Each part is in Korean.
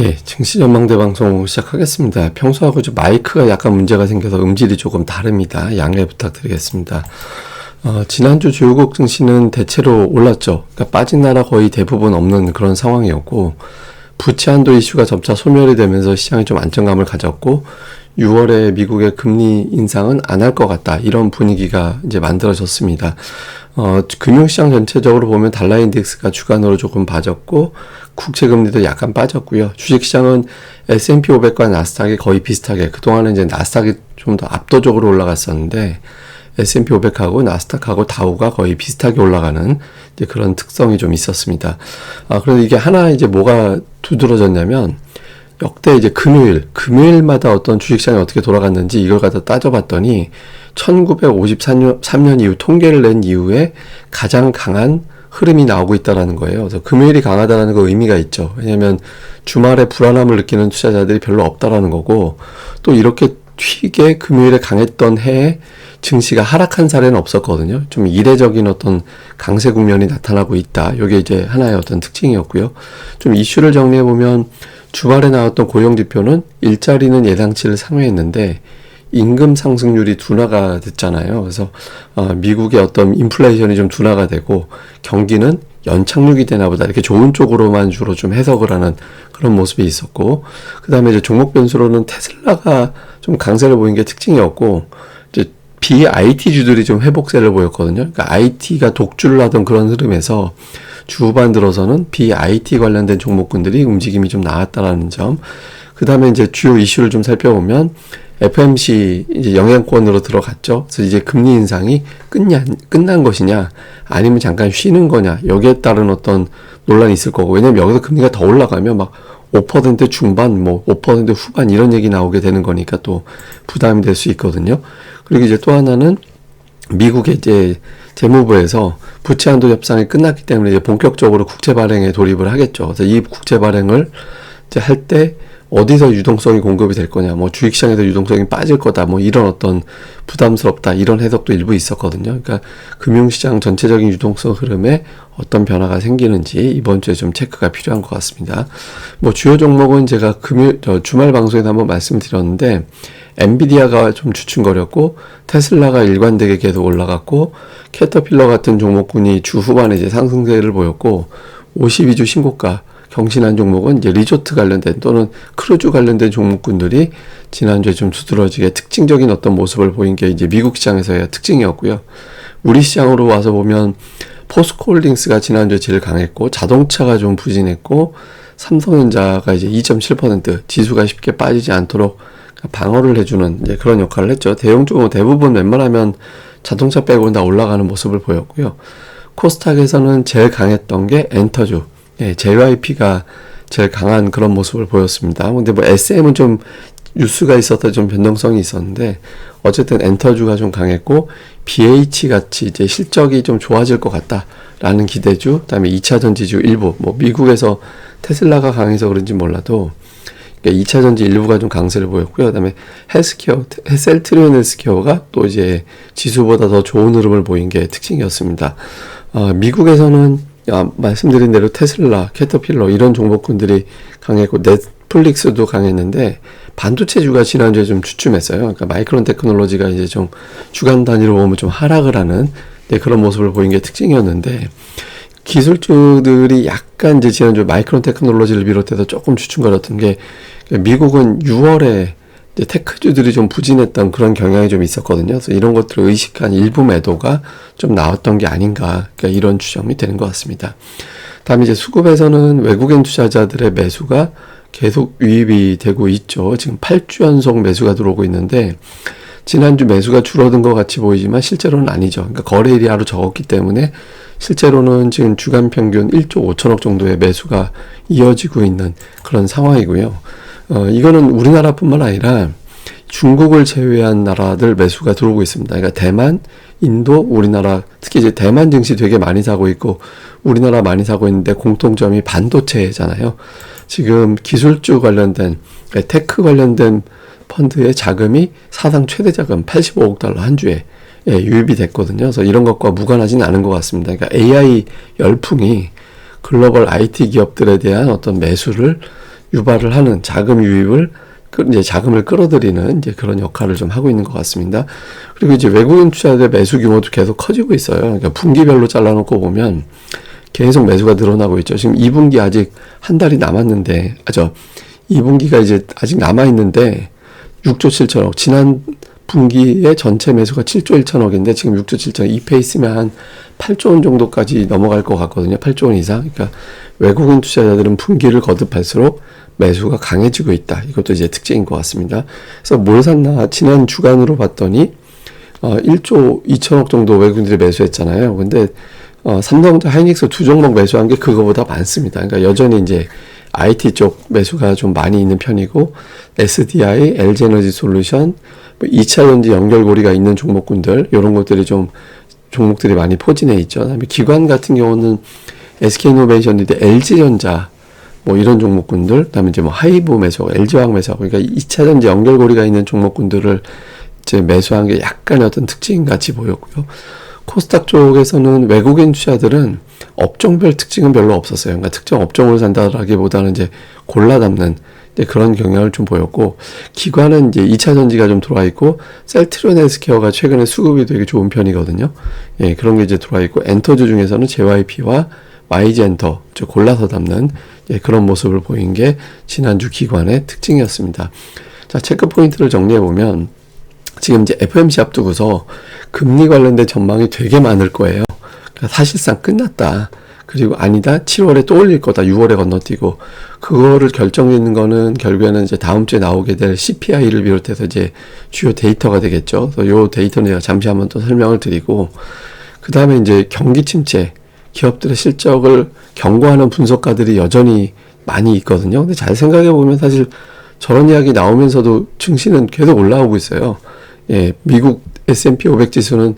예, 증시 전망대 방송 시작하겠습니다. 평소하고 좀 마이크가 약간 문제가 생겨서 음질이 조금 다릅니다. 양해 부탁드리겠습니다. 지난주 주요국 증시는 대체로 올랐죠. 그러니까 빠진 나라 거의 대부분 없는 그런 상황이었고, 부채 한도 이슈가 점차 소멸이 되면서 시장이 좀 안정감을 가졌고, 6월에 미국의 금리 인상은 안 할 것 같다. 이런 분위기가 이제 만들어졌습니다. 금융시장 전체적으로 보면 달러 인덱스가 주간으로 조금 빠졌고, 국채금리도 약간 빠졌고요. 주식시장은 S&P 500과 나스닥이 거의 비슷하게, 그동안은 이제 나스닥이 좀 더 압도적으로 올라갔었는데, S&P 500하고 나스닥하고 다우가 거의 비슷하게 올라가는 이제 그런 특성이 좀 있었습니다. 그런데 이게 하나 이제 뭐가 두드러졌냐면, 역대 이제 금요일마다 어떤 주식시장이 어떻게 돌아갔는지 이걸 갖다 따져봤더니 1953년 이후 통계를 낸 이후에 가장 강한 흐름이 나오고 있다라는 거예요. 그래서 금요일이 강하다라는 거 의미가 있죠. 왜냐하면 주말에 불안함을 느끼는 투자자들이 별로 없다라는 거고, 또 이렇게 튀게 금요일에 강했던 해에 증시가 하락한 사례는 없었거든요. 좀 이례적인 어떤 강세 국면이 나타나고 있다. 이게 이제 하나의 어떤 특징이었고요. 좀 이슈를 정리해보면 주말에 나왔던 고용지표는 일자리는 예상치를 상회했는데 임금 상승률이 둔화가 됐잖아요. 그래서 미국의 어떤 인플레이션이 좀 둔화가 되고 경기는 연착륙이 되나 보다, 이렇게 좋은 쪽으로만 주로 좀 해석을 하는 그런 모습이 있었고, 그 다음에 이제 종목 변수로는 테슬라가 좀 강세를 보인 게 특징이었고, 이제 BIT주들이 좀 회복세를 보였거든요. 그러니까 IT가 독주를 하던 그런 흐름에서 주 후반 들어서는 BIT 관련된 종목군들이 움직임이 좀 나왔다라는 점. 그 다음에 이제 주요 이슈를 좀 살펴보면 FMC 이제 영향권으로 들어갔죠. 그래서 이제 금리 인상이 끝난 것이냐, 아니면 잠깐 쉬는 거냐, 여기에 따른 어떤 논란이 있을 거고, 왜냐면 여기서 금리가 더 올라가면 막 5% 중반, 뭐 5% 후반 이런 얘기 나오게 되는 거니까 또 부담이 될 수 있거든요. 그리고 이제 또 하나는 미국의 이제 재무부에서 부채 한도 협상이 끝났기 때문에 이제 본격적으로 국채 발행에 돌입을 하겠죠. 그래서 이 국채 발행을 이제 할 때 어디서 유동성이 공급이 될 거냐, 뭐 주식시장에서 유동성이 빠질 거다, 뭐 이런 어떤 부담스럽다, 이런 해석도 일부 있었거든요. 그러니까 금융시장 전체적인 유동성 흐름에 어떤 변화가 생기는지 이번 주에 좀 체크가 필요한 것 같습니다. 뭐 주요 종목은 제가 주말 방송에서 한번 말씀드렸는데, 엔비디아가 좀 주춤거렸고, 테슬라가 일관되게 계속 올라갔고, 캐터필러 같은 종목군이 주 후반에 이제 상승세를 보였고, 52주 신고가 경신한 종목은 이제 리조트 관련된 또는 크루즈 관련된 종목군들이 지난주에 좀 두드러지게 특징적인 어떤 모습을 보인 게 이제 미국 시장에서의 특징이었고요. 우리 시장으로 와서 보면 포스코홀딩스가 지난주에 제일 강했고, 자동차가 좀 부진했고, 삼성전자가 이제 2.7% 지수가 쉽게 빠지지 않도록 방어를 해주는 이제 그런 역할을 했죠. 대형 종목 대부분 웬만하면 자동차 빼고는 다 올라가는 모습을 보였고요. 코스닥에서는 제일 강했던 게 엔터주, JYP가 제일 강한 그런 모습을 보였습니다. 근데 뭐 SM은 좀 뉴스가 있어서 좀 변동성이 있었는데, 어쨌든 엔터주가 좀 강했고, BH 같이 이제 실적이 좀 좋아질 것 같다라는 기대주, 그다음에 2차전지주 일부, 뭐 미국에서 테슬라가 강해서 그런지 몰라도 2차전지 일부가 좀 강세를 보였고요. 그다음에 헬스케어, 셀트리온 헬스케어가 또 이제 지수보다 더 좋은 흐름을 보인 게 특징이었습니다. 미국에서는 말씀드린 대로 테슬라, 캐터필러 이런 종목군들이 강했고, 넷플릭스도 강했는데 반도체주가 지난주에 좀 주춤했어요. 그러니까 마이크론 테크놀로지가 이제 좀 주간 단위로 보면 좀 하락을 하는 그런 모습을 보인 게 특징이었는데, 기술주들이 약간 이제 지난주 마이크론 테크놀로지를 비롯해서 조금 주춤거렸던 게, 미국은 6월에 이제 테크주들이 좀 부진했던 그런 경향이 좀 있었거든요. 그래서 이런 것들을 의식한 일부 매도가 좀 나왔던 게 아닌가, 그러니까 이런 추정이 되는 것 같습니다. 다음에 이제 수급에서는 외국인 투자자들의 매수가 계속 유입이 되고 있죠. 지금 8주 연속 매수가 들어오고 있는데, 지난주 매수가 줄어든 것 같이 보이지만 실제로는 아니죠. 그러니까 거래일이 하루 적었기 때문에 실제로는 지금 주간 평균 1조 5천억 정도의 매수가 이어지고 있는 그런 상황이고요. 이거는 우리나라뿐만 아니라 중국을 제외한 나라들 매수가 들어오고 있습니다. 그러니까 대만, 인도, 우리나라, 특히 이제 대만 증시 되게 많이 사고 있고 우리나라 많이 사고 있는데 공통점이 반도체잖아요. 지금 기술주 관련된, 테크 관련된 펀드의 자금이 사상 최대 자금 85억 달러 한 주에 유입이 됐거든요. 그래서 이런 것과 무관하진 않은 것 같습니다. 그러니까 AI 열풍이 글로벌 IT 기업들에 대한 어떤 매수를 유발을 하는 자금 유입을 이제 자금을 끌어들이는 이제 그런 역할을 좀 하고 있는 것 같습니다. 그리고 이제 외국인 투자자의 매수 규모도 계속 커지고 있어요. 그러니까 분기별로 잘라놓고 보면 계속 매수가 늘어나고 있죠. 지금 2분기 아직 한 달이 남았는데, 2분기가 이제 아직 남아있는데 6조 7천억. 지난 분기의 전체 매수가 7조 1천억인데 지금 6조 7천억. 이 페이스면 한 8조 원 정도까지 넘어갈 것 같거든요. 8조 원 이상. 그러니까 외국인 투자자들은 분기를 거듭할수록 매수가 강해지고 있다. 이것도 이제 특징인 것 같습니다. 그래서 뭘 샀나? 지난 주간으로 봤더니 1조 2천억 정도 외국인들이 매수했잖아요. 근데 삼성전자, 하이닉스 두 종목 매수한 게 그거보다 많습니다. 그러니까 여전히 이제 IT 쪽 매수가 좀 많이 있는 편이고, SDI, LG에너지 솔루션, 2차전지 연결고리가 있는 종목군들, 이런 것들이 좀 종목들이 많이 포진해 있죠. 그다음에 기관 같은 경우는 SK이노베이션인데 LG전자 이런 종목군들, 그다음에 이제 하이브 매수, LG화학 매수, 그러니까 2차전지 연결고리가 있는 종목군들을 이제 매수한 게 약간의 어떤 특징 같이 보였고요. 코스닥 쪽에서는 외국인 투자들은 업종별 특징은 별로 없었어요. 그러니까 특정 업종을 산다라기보다는 이제 골라 담는 이제 그런 경향을 좀 보였고, 기관은 이제 2차 전지가 좀 들어와 있고, 셀트리온 헬스케어가 최근에 수급이 되게 좋은 편이거든요. 예, 그런 게 이제 들어와 있고, 엔터주 중에서는 JYP와 YG엔터, 골라서 담는 그런 모습을 보인 게 지난주 기관의 특징이었습니다. 자, 체크 포인트를 정리해 보면, 지금 이제 FOMC 앞두고서 금리 관련된 전망이 되게 많을 거예요. 그러니까 사실상 끝났다. 그리고 아니다, 7월에 또 올릴 거다, 6월에 건너뛰고. 그거를 결정짓는 거는 결국에는 이제 다음 주에 나오게 될 CPI를 비롯해서 이제 주요 데이터가 되겠죠. 그래서 요 데이터는 제가 잠시 한번 또 설명을 드리고, 그 다음에 이제 경기 침체, 기업들의 실적을 경고하는 분석가들이 여전히 많이 있거든요. 근데 잘 생각해 보면 사실 저런 이야기 나오면서도 증시는 계속 올라오고 있어요. 예, 미국 S&P 500 지수는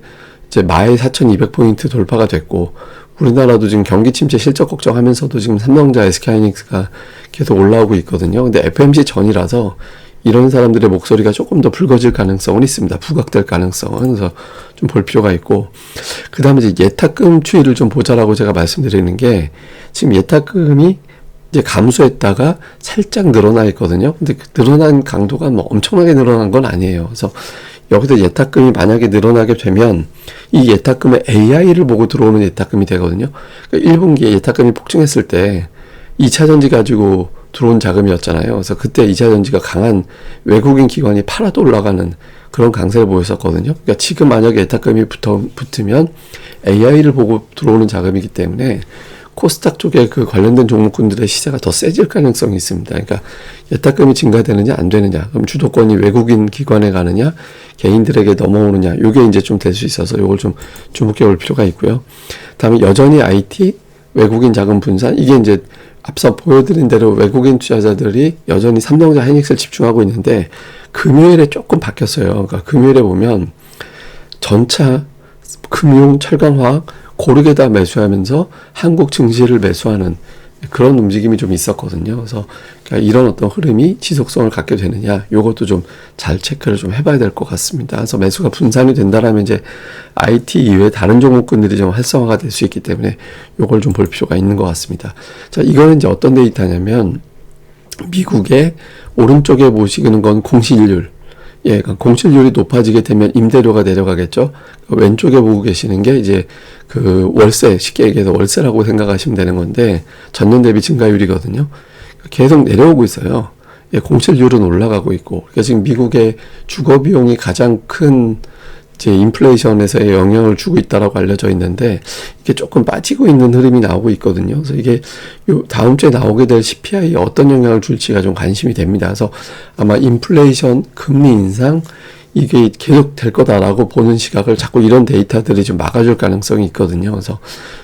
이제 마의 4,200포인트 돌파가 됐고, 우리나라도 지금 경기 침체 실적 걱정하면서도 지금 삼성전자, SK하이닉스가 계속 올라오고 있거든요. 근데 FOMC 전이라서 이런 사람들의 목소리가 조금 더 붉어질 가능성은 있습니다. 부각될 가능성은. 그래서 좀 볼 필요가 있고, 그 다음에 이제 예탁금 추이를 좀 보자라고 제가 말씀드리는 게, 지금 예탁금이 이제 감소했다가 살짝 늘어나 있거든요. 근데 그 늘어난 강도가 엄청나게 늘어난 건 아니에요. 그래서 여기서 예탁금이 만약에 늘어나게 되면 이 예탁금의 AI를 보고 들어오는 예탁금이 되거든요. 그러니까 1분기에 예탁금이 폭증했을 때 2차전지 가지고 들어온 자금이었잖아요. 그래서 그때 2차전지가 강한 외국인 기관이 팔아도 올라가는 그런 강세를 보였었거든요. 그러니까 지금 만약에 예탁금이 붙으면 AI를 보고 들어오는 자금이기 때문에 코스닥 쪽에 그 관련된 종목군들의 시세가 더 세질 가능성이 있습니다. 그러니까 예탁금이 증가되느냐 안 되느냐, 그럼 주도권이 외국인 기관에 가느냐, 개인들에게 넘어오느냐, 요게 이제 좀 될 수 있어서 요걸 좀 주목해 볼 필요가 있고요. 다음에 여전히 IT, 외국인 자금 분산, 이게 이제 앞서 보여드린 대로 외국인 투자자들이 여전히 삼성전자, 하이닉스를 집중하고 있는데, 금요일에 조금 바뀌었어요. 그러니까 금요일에 보면 전차, 금융, 철강, 화학 고르게 다 매수하면서 한국 증시를 매수하는 그런 움직임이 좀 있었거든요. 그래서 그러니까 이런 어떤 흐름이 지속성을 갖게 되느냐, 요것도 좀 잘 체크를 좀 해봐야 될 것 같습니다. 그래서 매수가 분산이 된다라면 이제 IT 이외에 다른 종목군들이 좀 활성화가 될 수 있기 때문에 요걸 좀 볼 필요가 있는 것 같습니다. 자, 이거는 이제 어떤 데이터냐면, 미국의 오른쪽에 보시는 건 공실률. 예, 그러니까 공실률이 높아지게 되면 임대료가 내려가겠죠. 왼쪽에 보고 계시는 게 이제 그 월세, 쉽게 얘기해서 월세라고 생각하시면 되는 건데, 전년 대비 증가율이거든요. 계속 내려오고 있어요. 예, 공실률은 올라가고 있고. 그러니까 지금 미국의 주거 비용이 가장 큰 이제 인플레이션에서의 영향을 주고 있다라고 알려져 있는데, 이게 조금 빠지고 있는 흐름이 나오고 있거든요. 그래서 이게 요 다음 주에 나오게 될 CPI에 어떤 영향을 줄지가 좀 관심이 됩니다. 그래서 아마 인플레이션, 금리 인상, 이게 계속 될 거다라고 보는 시각을 자꾸 이런 데이터들이 좀 막아줄 가능성이 있거든요. 그래서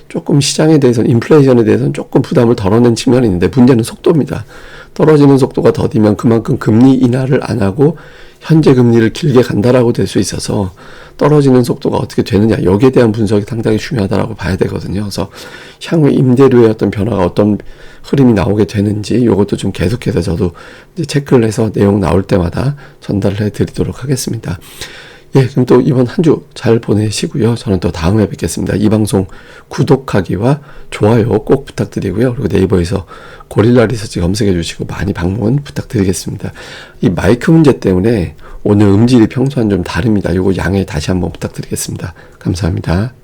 조금 시장에 대해서는, 인플레이션에 대해서는 조금 부담을 덜어낸 측면이 있는데, 문제는 속도입니다. 떨어지는 속도가 더디면 그만큼 금리 인하를 안 하고 현재 금리를 길게 간다라고 될 수 있어서 떨어지는 속도가 어떻게 되느냐, 여기에 대한 분석이 상당히 중요하다라고 봐야 되거든요. 그래서 향후 임대료의 어떤 변화가 어떤 흐름이 나오게 되는지, 이것도 좀 계속해서 저도 이제 체크를 해서 내용 나올 때마다 전달을 해드리도록 하겠습니다. 예, 그럼 또 이번 한 주 잘 보내시고요. 저는 또 다음에 뵙겠습니다. 이 방송 구독하기와 좋아요 꼭 부탁드리고요. 그리고 네이버에서 고릴라 리서치 검색해 주시고 많이 방문 부탁드리겠습니다. 이 마이크 문제 때문에 오늘 음질이 평소와는 좀 다릅니다. 이거 양해 다시 한번 부탁드리겠습니다. 감사합니다.